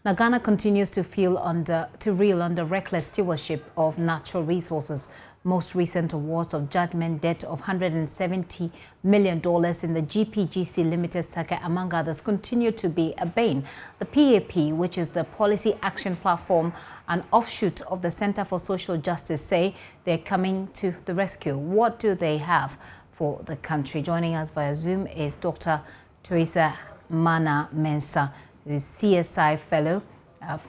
Now, Ghana continues to reel under reckless stewardship of natural resources. Most recent awards of judgment debt of $170 million in the GPGC Limited Circuit, among others, continue to be a bane. The PAP, which is the Policy Action Platform, an offshoot of the Center for Social Justice, say they're coming to the rescue. What do they have for the country? Joining us via Zoom is Dr. Teresa Mana Mensah, who is CSI Fellow,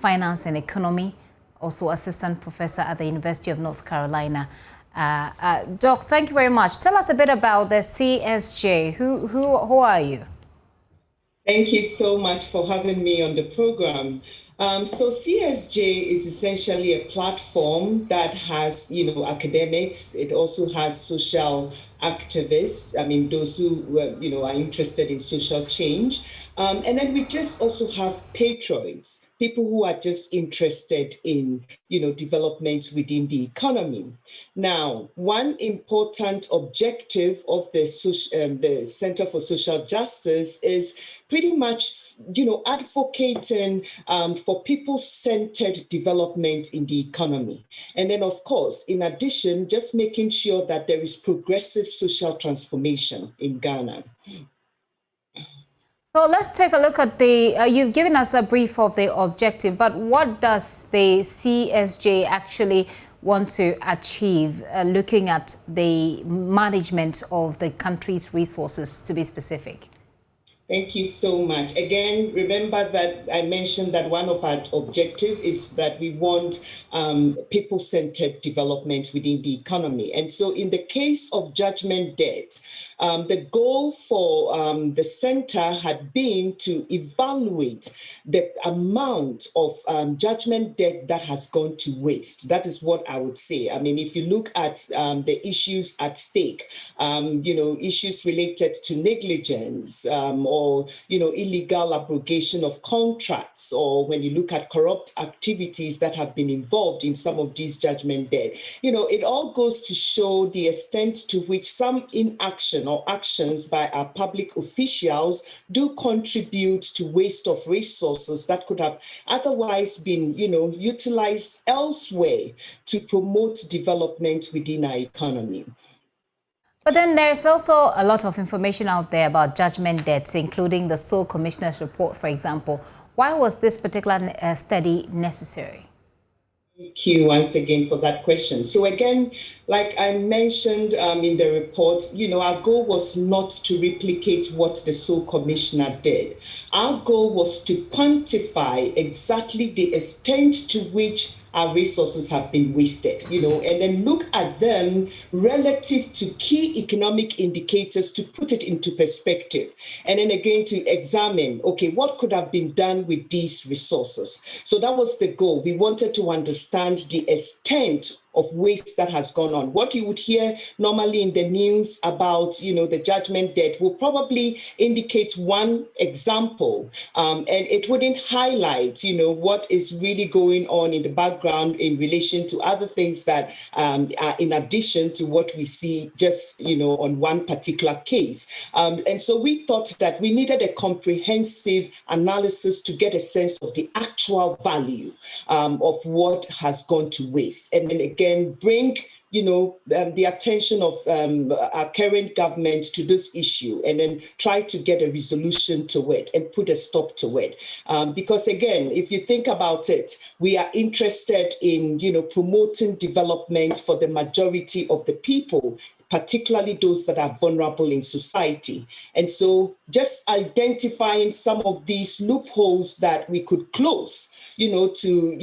Finance and Economy, also Assistant Professor at the University of North Carolina. Doc, thank you very much. Tell us a bit about the CSJ. Who are you? Thank you so much for having me on the program. So CSJ is essentially a platform that has, academics. It also has social activists. I mean, those who, are interested in social change. And then we just also have patrons, people who are just interested in, developments within the economy. Now, one important objective of the Center for Social Justice is pretty much, advocating for people-centered development in the economy. And then, of course, in addition, just making sure that there is progressive social transformation in Ghana. So let's take a look at you've given us a brief of the objective, but what does the CSJ actually want to achieve, looking at the management of the country's resources, to be specific? Thank you so much. Again, remember that I mentioned that one of our objectives is that we want people-centered development within the economy. And so in the case of judgment debt, the goal for the center had been to evaluate the amount of judgment debt that has gone to waste. That is what I would say. I mean, if you look at the issues at stake, issues related to negligence or, illegal abrogation of contracts, or when you look at corrupt activities that have been involved in some of these judgment debt, it all goes to show the extent to which some inaction or actions by our public officials do contribute to waste of resources that could have otherwise been, utilized elsewhere to promote development within our economy. But then there's also a lot of information out there about judgment debts, including the Sole Commissioner's report, for example. Why was this particular study necessary? Thank you once again for that question. So again, like I mentioned in the report, our goal was not to replicate what the Sole Commissioner did. Our goal was to quantify exactly the extent to which our resources have been wasted, and then look at them relative to key economic indicators to put it into perspective. And then again, to examine, okay, what could have been done with these resources? So that was the goal. We wanted to understand the extent of waste that has gone on. What you would hear normally in the news about, the judgment debt will probably indicate one example, and it wouldn't highlight, what is really going on in the background in relation to other things that are in addition to what we see just, on one particular case. And so we thought that we needed a comprehensive analysis to get a sense of the actual value of what has gone to waste. And then again, bring the attention of our current government to this issue, and then try to get a resolution to it and put a stop to it. Because again, if you think about it, we are interested in promoting development for the majority of the people, particularly those that are vulnerable in society. And so just identifying some of these loopholes that we could close, to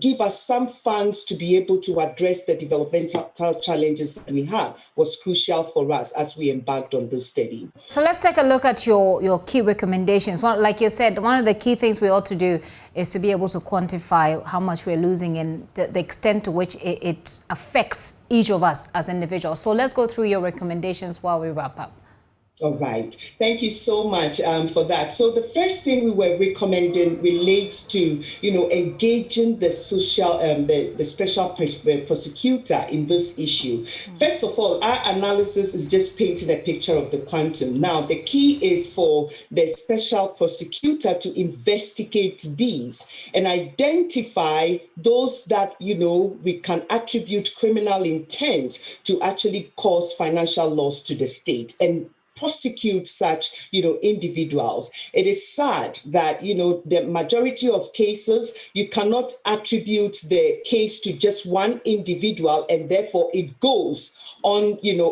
give us some funds to be able to address the developmental challenges that we have was crucial for us as we embarked on this study. So let's take a look at your key recommendations. Like you said, one of the key things we ought to do is to be able to quantify how much we're losing and the extent to which it affects each of us as individuals. So let's go through your recommendations while we wrap up. All right. Thank you so much for that. So the first thing we were recommending relates to, engaging the the special prosecutor in this issue. First of all, our analysis is just painting a picture of the quantum. Now, the key is for the special prosecutor to investigate these and identify those that, we can attribute criminal intent to actually cause financial loss to the state and prosecute such, individuals. It is sad that, the majority of cases, you cannot attribute the case to just one individual and therefore it goes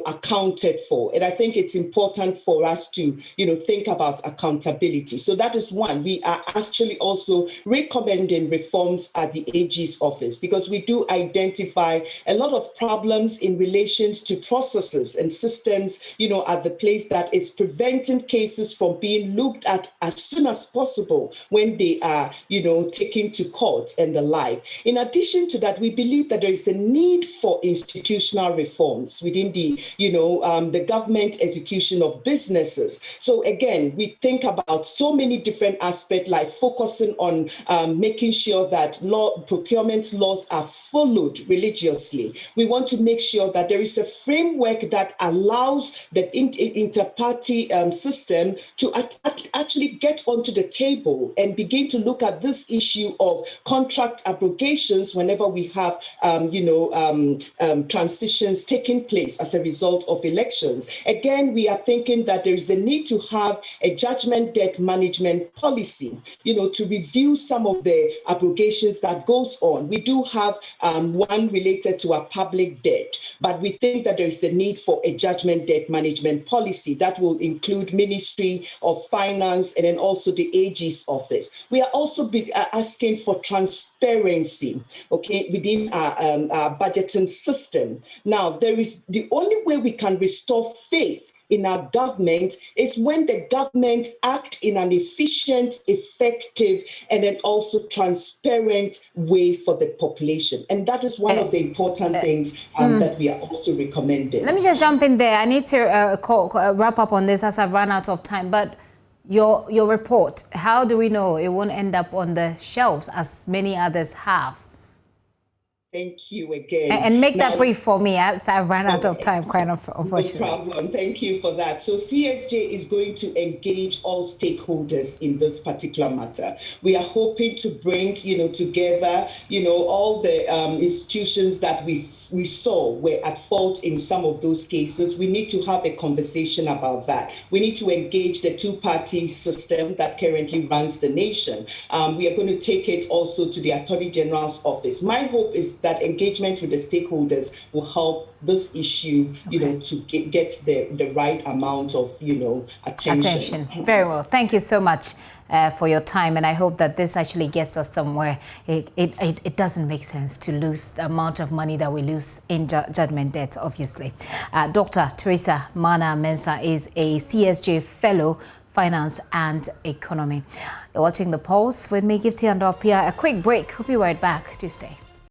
accounted for. And I think it's important for us to, think about accountability. So that is one. We are actually also recommending reforms at the AG's office because we do identify a lot of problems in relations to processes and systems, at the place that is preventing cases from being looked at as soon as possible when they are, taken to court and the like. In addition to that, we believe that there is the need for institutional reforms within the government execution of businesses. So again, we think about so many different aspects, like focusing on making sure that procurement laws are followed religiously. We want to make sure that there is a framework that allows the inter-party system to actually get onto the table and begin to look at this issue of contract abrogations whenever we have, transitions taking place as a result of elections. Again, we are thinking that there is a need to have a judgment debt management policy, to review some of the abrogations that goes on. We do have one related to our public debt, but we think that there is a need for a judgment debt management policy that will include Ministry of Finance and then also the AG's office. We are also asking for transparency, within our budgeting system. Now, there is the only way we can restore faith in our government is when the government act in an efficient, effective, and then also transparent way for the population. And that is one of the important things that we are also recommending. Let me just jump in there. I need to wrap up on this as I've run out of time. But your report, how do we know it won't end up on the shelves as many others have? Thank you again. And make that brief for me, as I've run out of time, unfortunately. No problem. Thank you for that. So CSJ is going to engage all stakeholders in this particular matter. We are hoping to bring, together, all the institutions that we saw were at fault in some of those cases. We need to have a conversation about that. We need to engage the two-party system that currently runs the nation. We are going to take it also to the Attorney General's office. My hope is that engagement with the stakeholders will help this issue, to get the right amount of, attention. Very well. Thank you so much for your time, and I hope that this actually gets us somewhere. It doesn't make sense to lose the amount of money that we lose in judgment debt, obviously. Dr. Teresa Mensah is a CSJ Fellow, Finance and Economy. You're watching The Pulse with me, Gifty and Opia. A quick break. We'll be right back. Do stay.